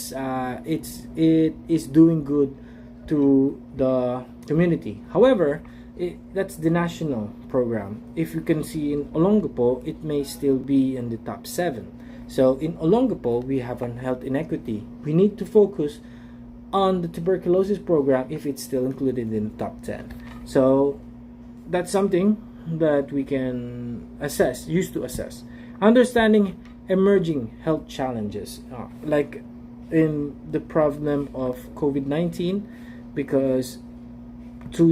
is doing good to the community. However, that's the national program. If you can see in Olongapo, it may still be in the top 7. So in Olongapo, we have an health inequity. We need to focus on the tuberculosis program if it's still included in the top 10. So that's something that we can use to assess. Understanding emerging health challenges, like in the problem of COVID-19, because 2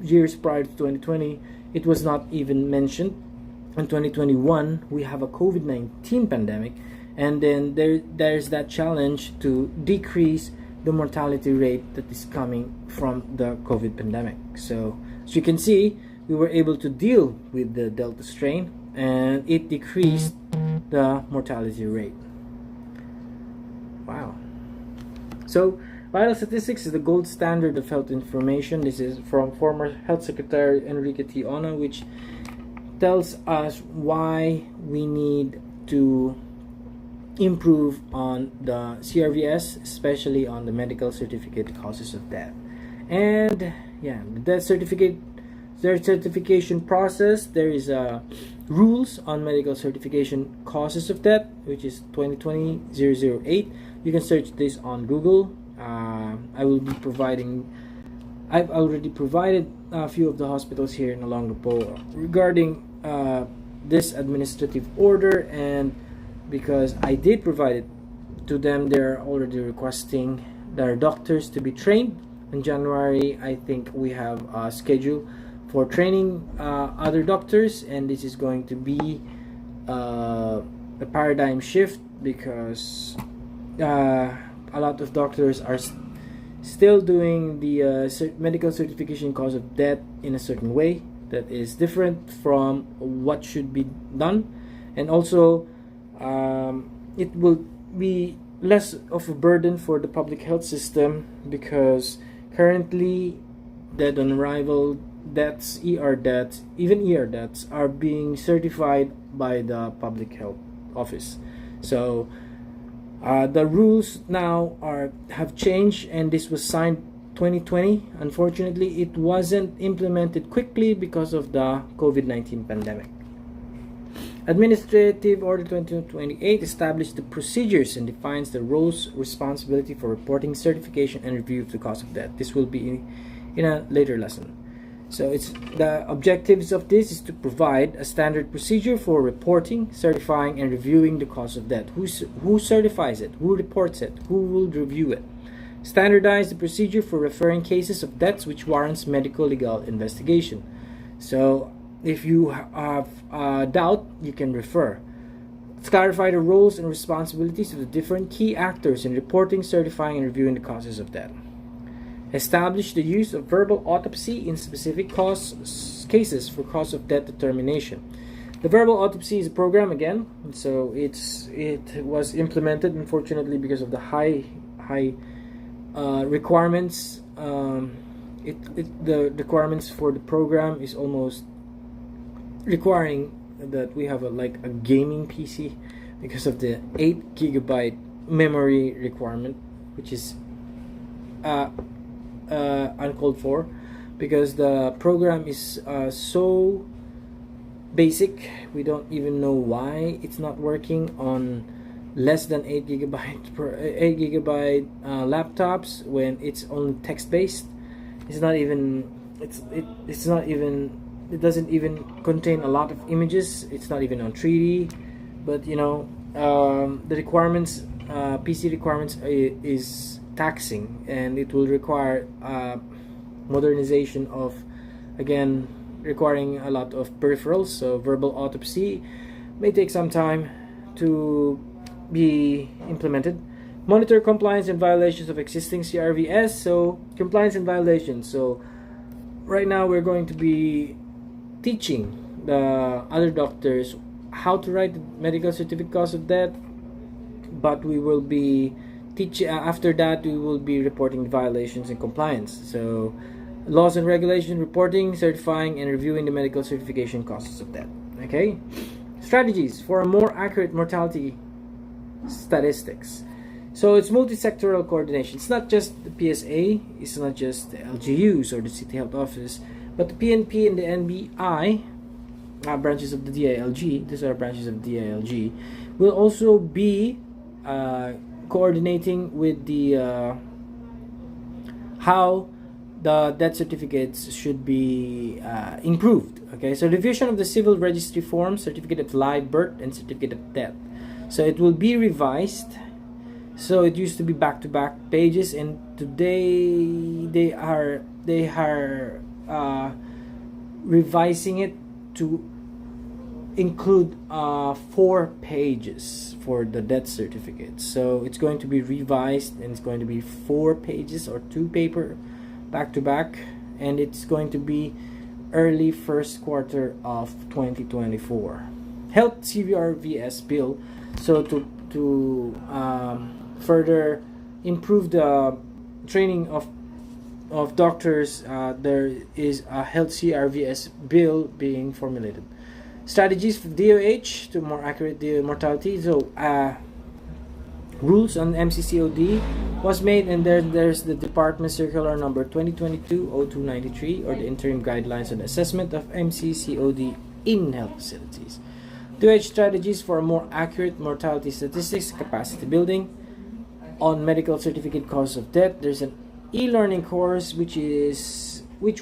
years prior to 2020, it was not even mentioned. In 2021, we have a COVID-19 pandemic, and then there's that challenge to decrease the mortality rate that is coming from the COVID pandemic. So as you can see, we were able to deal with the Delta strain, and it decreased the mortality rate. Wow. So vital statistics is the gold standard of health information. This is from former Health Secretary Enrique T. Ona, which tells us why we need to improve on the CRVS, especially on the medical certificate causes of death. And yeah, the death certificate, their certification process, there is rules on medical certification causes of death, which is 2020-008. You can search this on Google. I've already provided a few of the hospitals here in Olongapo regarding this administrative order, and because I did provide it to them, they're already requesting their doctors to be trained. In January, I think we have a schedule for training other doctors, and this is going to be a paradigm shift, because a lot of doctors are still doing the medical certification cause of death in a certain way that is different from what should be done. And also it will be less of a burden for the public health system, because currently dead on arrival deaths, ER deaths, even ER deaths are being certified by the public health office. So the rules now have changed, and this was signed 2020. Unfortunately, it wasn't implemented quickly because of the COVID-19 pandemic. Administrative Order 2028 established the procedures and defines the roles, responsibility for reporting, certification, and review of the cause of death. This will be in a later lesson. So it's the objectives of this is to provide a standard procedure for reporting, certifying, and reviewing the cause of death. Who certifies it? Who reports it? Who will review it? Standardize the procedure for referring cases of deaths which warrants medical legal investigation. So if you have a doubt, you can refer. Let's clarify the roles and responsibilities of the different key actors in reporting, certifying, and reviewing the causes of death. Establish the use of verbal autopsy in specific cases for cause of death determination. The verbal autopsy is a program again, so it was implemented, unfortunately, because of the high requirements. The requirements for the program is almost requiring that we have a gaming PC, because of the 8 GB memory requirement, which is uncalled for, because the program is so basic. We don't even know why it's not working on less than 8 GB laptops when it's only text based. It doesn't even contain a lot of images. It's not even on 3D. But the requirements, PC requirements is taxing, and it will require modernization of, again, requiring a lot of peripherals. So verbal autopsy may take some time to be implemented. Monitor compliance and violations of existing CRVS. So compliance and violations. So right now we're going to be teaching the other doctors how to write the medical certificate cause of death, but we will be after that we will be reporting violations and compliance. So laws and regulation, reporting, certifying, and reviewing the medical certification causes of death. Okay, strategies for a more accurate mortality statistics. So it's multi-sectoral coordination. It's not just the PSA, it's not just the LGUs or the City Health Office, but the PNP and the NBI, branches of the DILG, these are branches of the DILG, will also be coordinating with the how the death certificates should be improved. Okay, so revision of the civil registry form, certificate of live birth and certificate of death. So it will be revised. So it used to be back-to-back pages, and today they are revising it to include 4 pages for the death certificate. So it's going to be revised, and it's going to be 4 pages or 2 paper back-to-back, and it's going to be early first quarter of 2024. Health CRVS bill. So to further improve the training of doctors, there is a health CRVS bill being formulated. Strategies for DOH to more accurate the mortality. So rules on MCCOD was made, and there's the Department Circular number 2022-0293, or the interim guidelines on assessment of MCCOD in health facilities. DOH strategies for a more accurate mortality statistics, capacity building. On medical certificate cause of death, there's an e-learning course which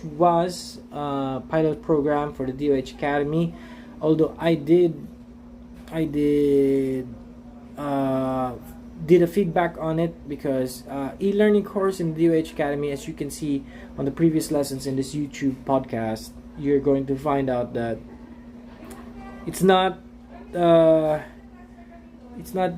was a pilot program for the DOH Academy. Although I did a feedback on it, because e-learning course in the DOH Academy, as you can see on the previous lessons in this YouTube podcast, you're going to find out that it's not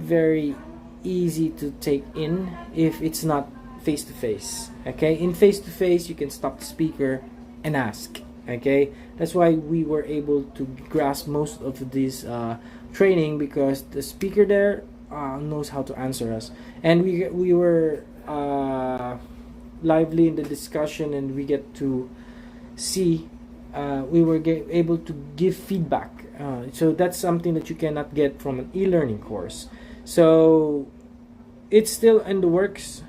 very easy to take in if it's not face to face. Okay, in face to face you can stop the speaker and ask. Okay, that's why we were able to grasp most of this training, because the speaker there knows how to answer us, and we were lively in the discussion, and we get to see we were able to give feedback. So that's something that you cannot get from an e-learning course. So it's still in the works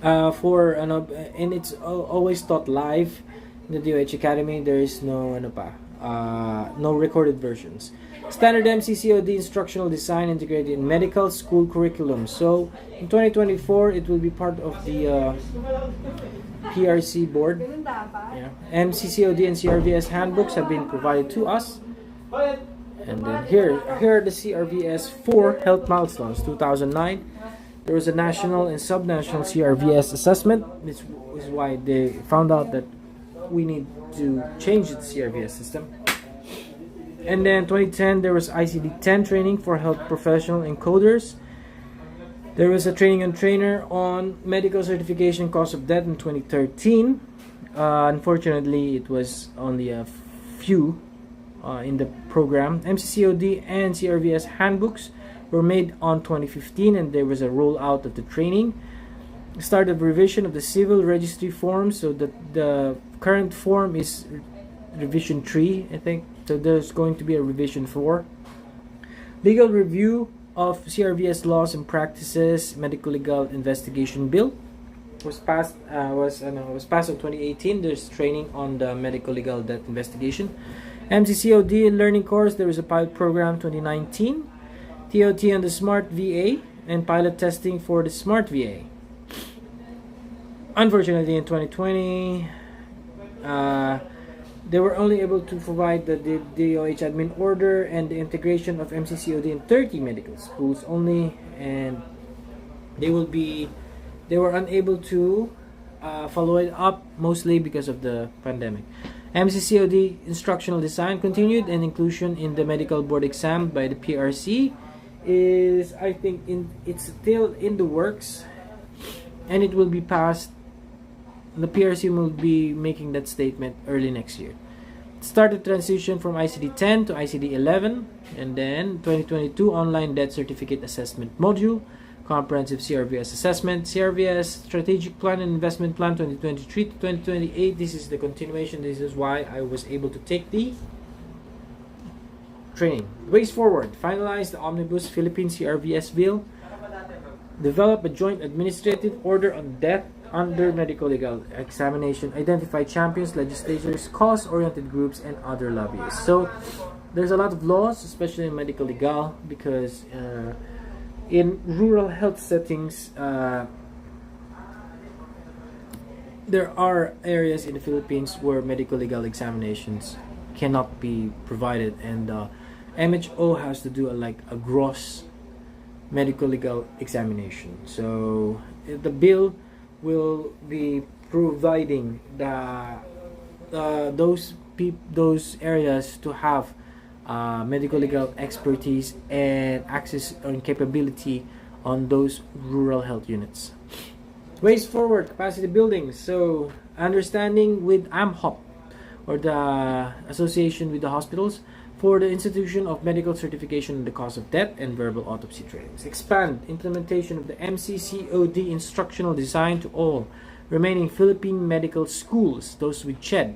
and it's always taught live in the DOH Academy. There is no recorded versions. Standard MCCOD instructional design integrated in medical school curriculum. So in 2024 it will be part of the PRC board. Yeah. MCCOD and CRVS handbooks have been provided to us. And then here are the CRVS 4 health milestones. 2009, there was a national and subnational CRVS assessment. This is why they found out that we need to change the CRVS system. And then 2010, there was ICD-10 training for health professional encoders. There was a training and trainer on medical certification cause of death in 2013. Unfortunately, it was only a few in the program. MCCOD and CRVS handbooks were made on 2015, and there was a rollout of the training. Start of revision of the civil registry form. So the current form is revision 3, I think. So there's going to be a revision 4. Legal review of CRVS laws and practices. Medical legal investigation bill was passed. Was passed in 2018. There's training on the medical legal death investigation. MCCOD and learning course, there was a pilot program 2019. TOT on the Smart VA and pilot testing for the Smart VA. Unfortunately, in 2020, they were only able to provide the DOH admin order and the integration of MCCOD in 30 medical schools only, and they were unable to follow it up, mostly because of the pandemic. MCCOD instructional design continued, and inclusion in the medical board exam by the PRC is, I think, it's still in the works, and it will be passed. The PRC will be making that statement early next year. Started transition from ICD-10 to ICD-11, and then 2022 online death certificate assessment module, comprehensive CRVS assessment, CRVS strategic plan and investment plan 2023 to 2028. This is the continuation. This is why I was able to take the training. Ways forward: finalize the Omnibus Philippine CRVS bill, develop a joint administrative order on death under medical legal examination, identify champions, legislators, cause-oriented groups, and other lobbyists. So there's a lot of laws, especially in medical legal, because in rural health settings, there are areas in the Philippines where medical legal examinations cannot be provided, and MHO has to do a gross medical legal examination. So the bill will be providing those areas to have medical legal expertise and access and capability on those rural health units. Ways forward: capacity building. So understanding with AMHOP, or the Association with the Hospitals, for the institution of medical certification in the cause of death and verbal autopsy trainings. Expand implementation of the MCCOD instructional design to all remaining Philippine medical schools, those with CHED.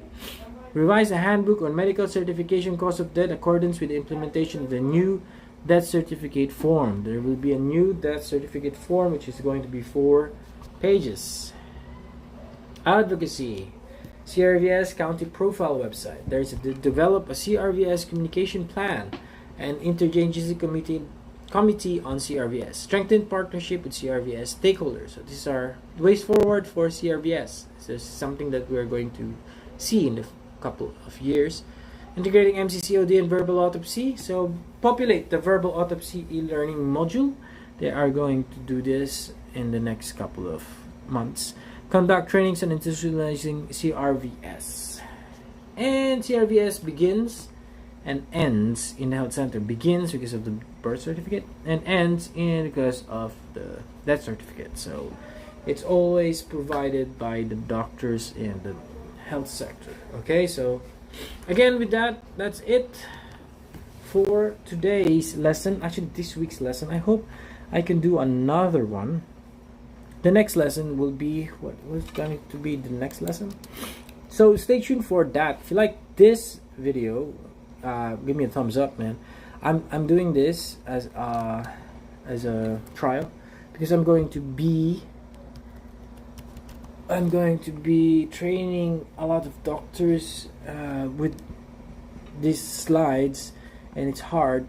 Revise a handbook on medical certification cause of death accordance with the implementation of the new death certificate form. There will be a new death certificate form which is going to be 4 pages. Advocacy. CRVS County Profile website. There's develop a CRVS communication plan and interagency committee on CRVS. Strengthen partnership with CRVS stakeholders. So these are ways forward for CRVS. This is something that we're going to see in the couple of years. Integrating MCCOD and verbal autopsy. So populate the verbal autopsy e-learning module. They are going to do this in the next couple of months. Conduct trainings on institutionalizing CRVS. And CRVS begins and ends in the health center. Begins because of the birth certificate and ends because of the death certificate. So it's always provided by the doctors in the health sector. Okay, so again, with that, that's it for today's lesson. Actually, this week's lesson. I hope I can do another one. The next lesson will be what was going to be the next lesson. So stay tuned for that. If you like this video, give me a thumbs up, man. I'm doing this as a trial because I'm going to be training a lot of doctors with these slides, and it's hard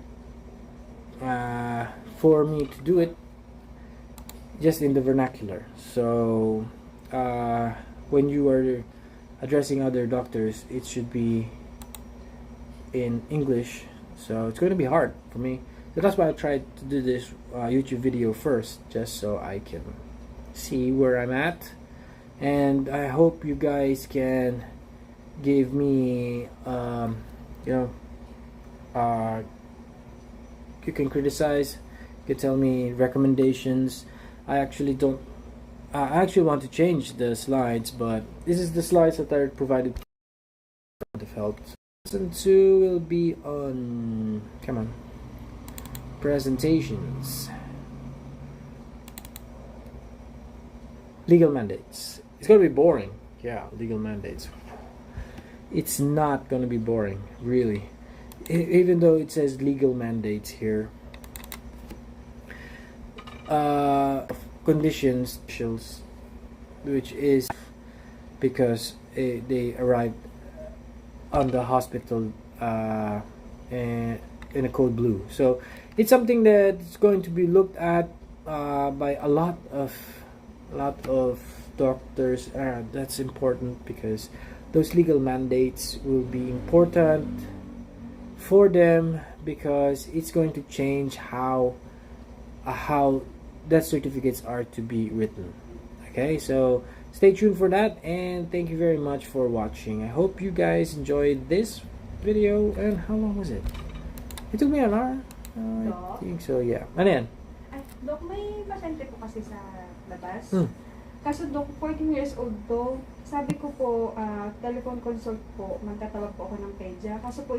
for me to do it just in the vernacular. So when you are addressing other doctors, it should be in English, so it's going to be hard for me. So that's why I tried to do this YouTube video first, just so I can see where I'm at. And I hope you guys can give me you can criticize, you can tell me recommendations. I actually want to change the slides, but this is the slides that are provided of help. Lesson 2 will be on, come on, presentations. Legal mandates. It's gonna be boring. Yeah, legal mandates. It's not gonna be boring, really. Even though it says legal mandates here. Conditions, which is because they arrived on the hospital in a code blue. So it's something that's going to be looked at by a lot of doctors. That's important because those legal mandates will be important for them because it's going to change how death certificates are to be written. Okay, so stay tuned for that, and thank you very much for watching. I hope you guys enjoyed this video. And how long was it? It took me an hour. I think so, yeah. Ano yan? Ay, Dok, may pasyente po kasi sa labas. Kaso Dok, 14 years old to. Sabi ko po, telephone consult po, magtatawag po ako ng pedya. Kaso po,